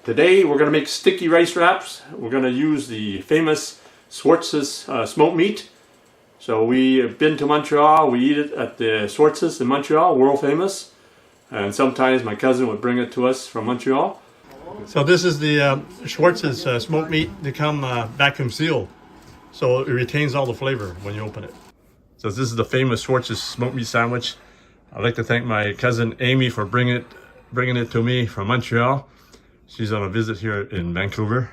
Today we're going to make sticky rice wraps. We're going to use the famous Schwartz's smoked meat. So we've been to Montreal, we eat it at the Schwart'z in Montreal, world famous. And sometimes my cousin would bring it to us from Montreal. So this is the Schwartz's smoked meat. They come vacuum sealed, so it retains all the flavor when you open it. So this is the famous Schwartz's smoked meat sandwich. I'd like to thank my cousin Amy for bringing it to me from Montreal. She's on a visit here in Vancouver.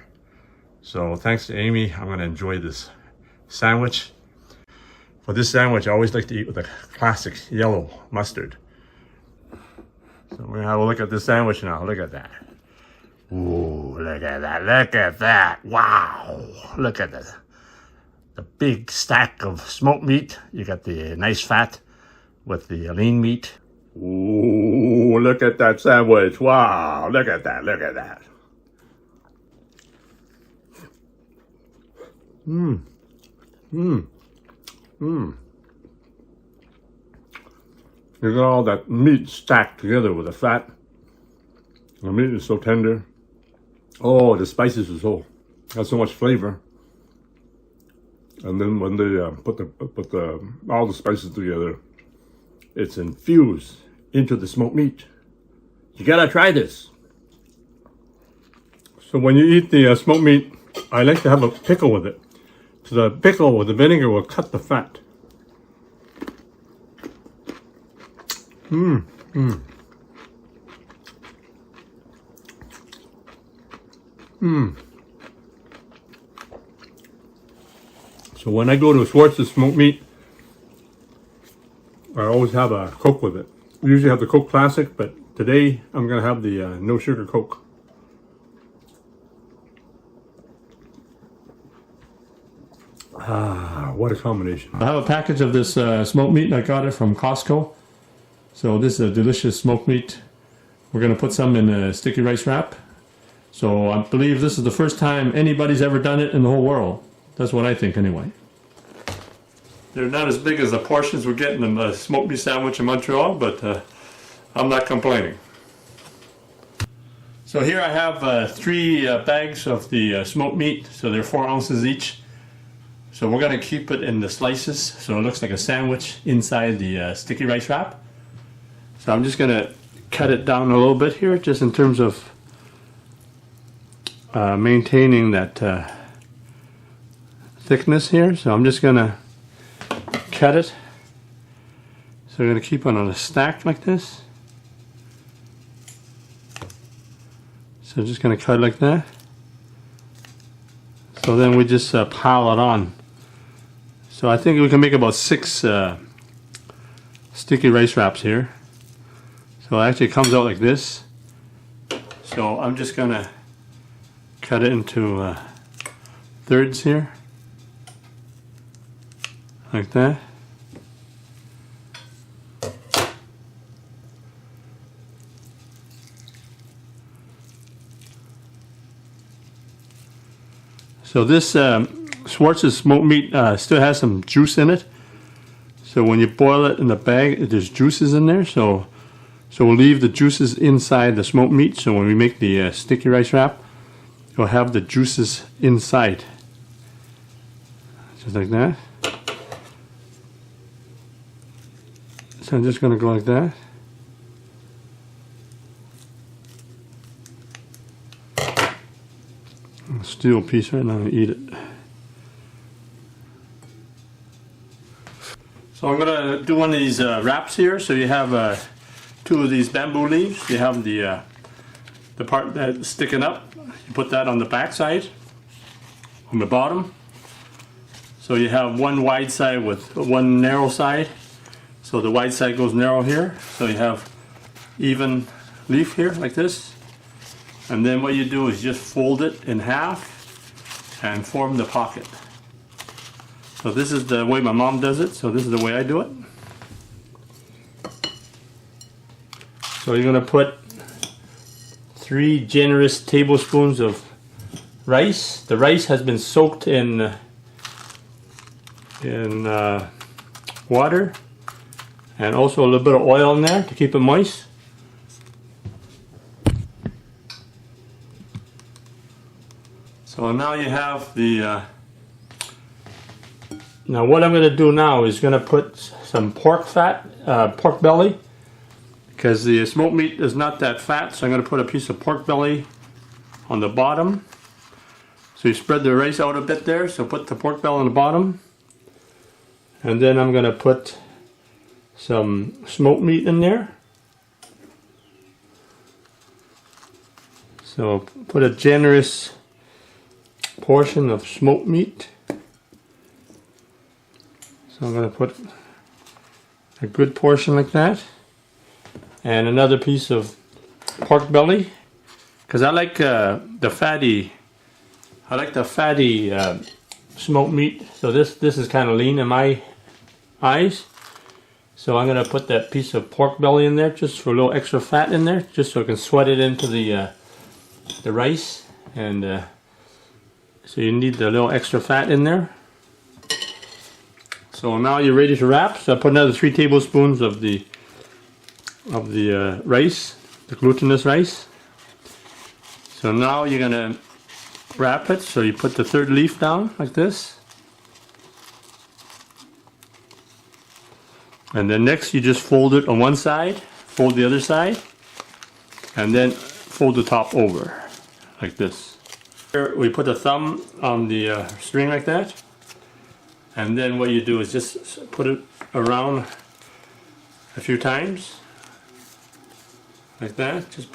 So thanks to Amy, I'm going to enjoy this sandwich. For this sandwich, I always like to eat with a classic yellow mustard. So we're going to have a look at this sandwich now. Look at that. Ooh, look at that. Look at that. Wow. Look at that. The big stack of smoked meat. You got the nice fat with the lean meat. Ooh, look at that sandwich. Wow, look at that, look at that. Mmm. Mmm. Mmm. You got all that meat stacked together with the fat. The meat is so tender. Oh, the spices are got so much flavor. And then when they put all the spices together, it's infused into the smoked meat. You gotta try this. So when you eat the smoked meat, I like to have a pickle with it. So the pickle with the vinegar will cut the fat. Mmm. Mmm. Mmm. So when I go to Schwartz's smoked meat, I always have a Coke with it. We usually have the Coke Classic, but today I'm going to have the no sugar Coke. Ah, what a combination. I have a package of this smoked meat. I got it from Costco. So this is a delicious smoked meat. We're going to put some in a sticky rice wrap. So I believe this is the first time anybody's ever done it in the whole world. That's what I think anyway. They're not as big as the portions we're getting in the smoked meat sandwich in Montreal, but I'm not complaining. So here I have 3 bags of the smoked meat, so they're 4 ounces each. So we're going to keep it in the slices, so it looks like a sandwich inside the sticky rice wrap. So I'm just going to cut it down a little bit here, just in terms of maintaining that thickness here. So I'm just going to cut it. So we're going to keep it on a stack like this. So I'm just going to cut it like that. So then we just pile it on. So I think we can make about 6 sticky rice wraps here. So it actually comes out like this. So I'm just going to cut it into thirds here. Like that. So this Schwartz's smoked meat still has some juice in it. So when you boil it in the bag, there's juices in there. So we'll leave the juices inside the smoked meat. So when we make the sticky rice wrap, you'll have the juices inside. Just like that. So I'm just going to go like that. Steel piece right now and eat it. So I'm going to do one of these wraps here. So you have 2 of these bamboo leaves. You have the part that's sticking up. You put that on the back side, on the bottom. So you have one wide side with one narrow side. So the wide side goes narrow here. So you have even leaf here like this. And then what you do is just fold it in half and form the pocket. So this is the way my mom does it. So this is the way I do it. So you're going to put 3 generous tablespoons of rice. The rice has been soaked in water and also a little bit of oil in there to keep it moist. So now you have the now what I'm going to do now is going to put some pork fat, pork belly, because the smoked meat is not that fat, so I'm going to put a piece of pork belly on the bottom. So you spread the rice out a bit there, so put the pork belly on the bottom. And then I'm going to put some smoked meat in there. So put a generous portion of smoked meat. So I'm going to put a good portion like that. And another piece of pork belly, because I like the fatty smoked meat. So this is kind of lean in my eyes. So I'm going to put that piece of pork belly in there just for a little extra fat in there, just so I can sweat it into the rice. And so you need the little extra fat in there. So now you're ready to wrap. So I put another 3 tablespoons of the rice, the glutinous rice. So now you're gonna wrap it. So you put the 3rd leaf down like this, and then next you just fold it on one side, fold the other side, and then fold the top over like this. Here we put a thumb on the string like that, and then what you do is just put it around a few times. Like that, just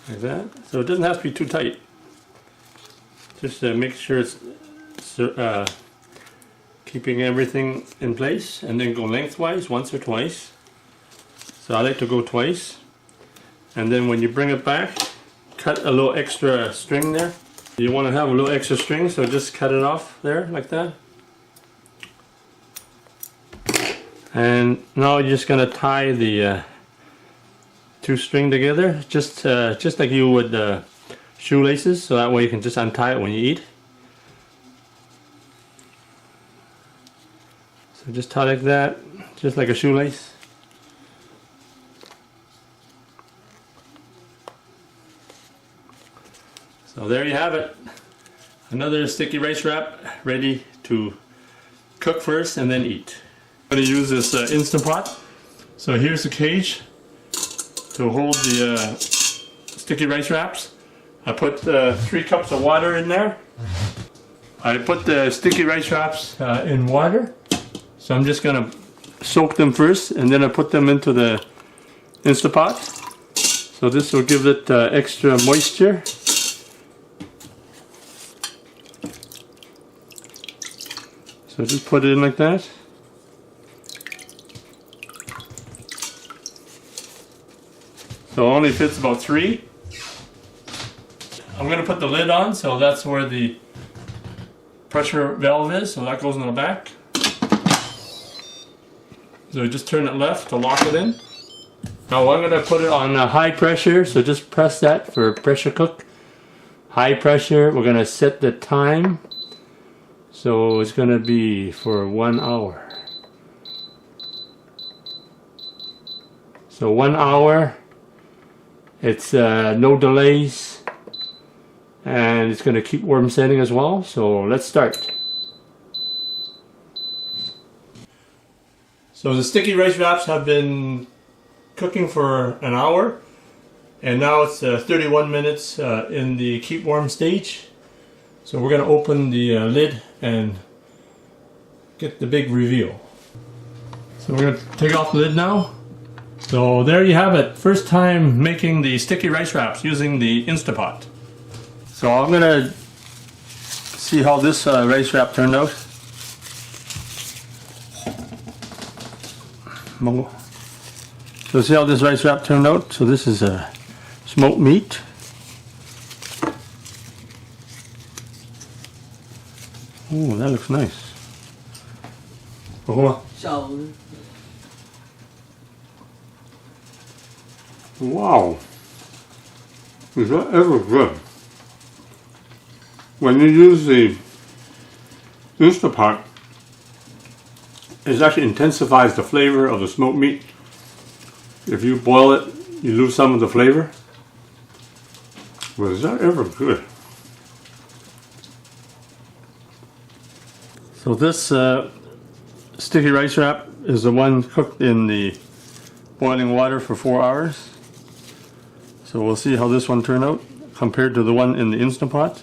like that. So it doesn't have to be too tight. Just make sure it's keeping everything in place, and then go lengthwise once or twice. So I like to go twice, and then when you bring it back, cut a little extra string there. You want to have a little extra string, so just cut it off there like that. And now you're just gonna tie the 2 string together, just like you would shoelaces, so that way you can just untie it when you eat. So just tie like that, just like a shoelace. So there you have it. Another sticky rice wrap ready to cook first and then eat. I'm going to use this Instant Pot. So here's the cage to hold the sticky rice wraps. I put 3 cups of water in there. I put the sticky rice wraps in water. So I'm just going to soak them first, and then I put them into the Instant Pot. So this will give it extra moisture. So just put it in like that. So it only fits about 3. I'm going to put the lid on, so that's where the pressure valve is, so that goes in the back. So just turn it left to lock it in. Now I'm going to put it on high pressure, so just press that for pressure cook. High pressure, we're going to set the time. So it's going to be for 1 hour. So 1 hour. It's no delays, and it's going to keep warm setting as well. So let's start. So the sticky rice wraps have been cooking for an hour, and now it's 31 minutes in the keep warm stage. So we're going to open the lid and get the big reveal. So we're going to take off the lid now. So there you have it. First time making the sticky rice wraps using the Instant Pot. So I'm going to see how this rice wrap turned out. So see how this rice wrap turned out. So this is smoked meat. Oh, that looks nice. Wow. Is that ever good? When you use the Instant Pot, it actually intensifies the flavor of the smoked meat. If you boil it, you lose some of the flavor. Was that ever good? So this sticky rice wrap is the one cooked in the boiling water for 4 hours. So we'll see how this one turned out compared to the one in the Instant Pot.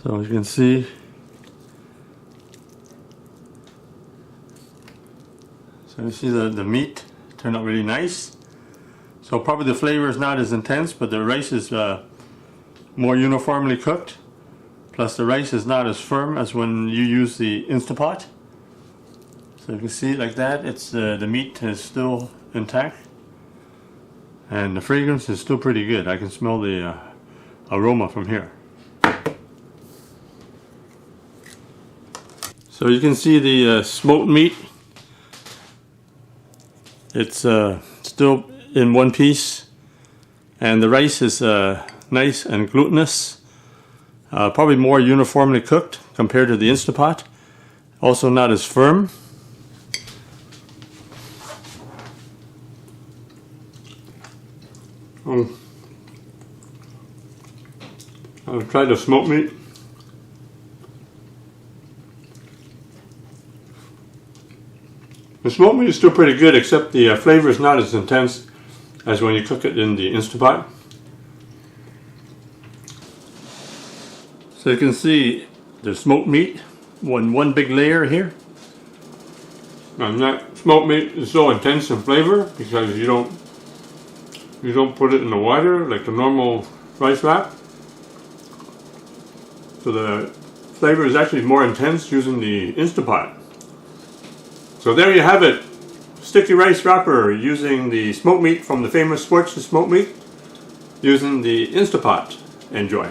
So you can see, the meat turned out really nice. So probably the flavor is not as intense, but the rice is more uniformly cooked. Plus the rice is not as firm as when you use the Instapot. So you can see like that, it's the meat is still intact. And the fragrance is still pretty good. I can smell the aroma from here. So you can see the smoked meat. It's still in one piece, and the rice is nice and glutinous. Probably more uniformly cooked compared to the Instapot. Also not as firm. I'll try the smoked meat. The smoked meat is still pretty good, except the flavor is not as intense as when you cook it in the Instapot. So you can see the smoked meat, one big layer here. And that smoked meat is so intense in flavor because you don't put it in the water like the normal rice wrap. So the flavor is actually more intense using the Instapot. So there you have it, sticky rice wrapper using the smoked meat from the famous Schwartz smoked meat using the Instapot. Enjoy.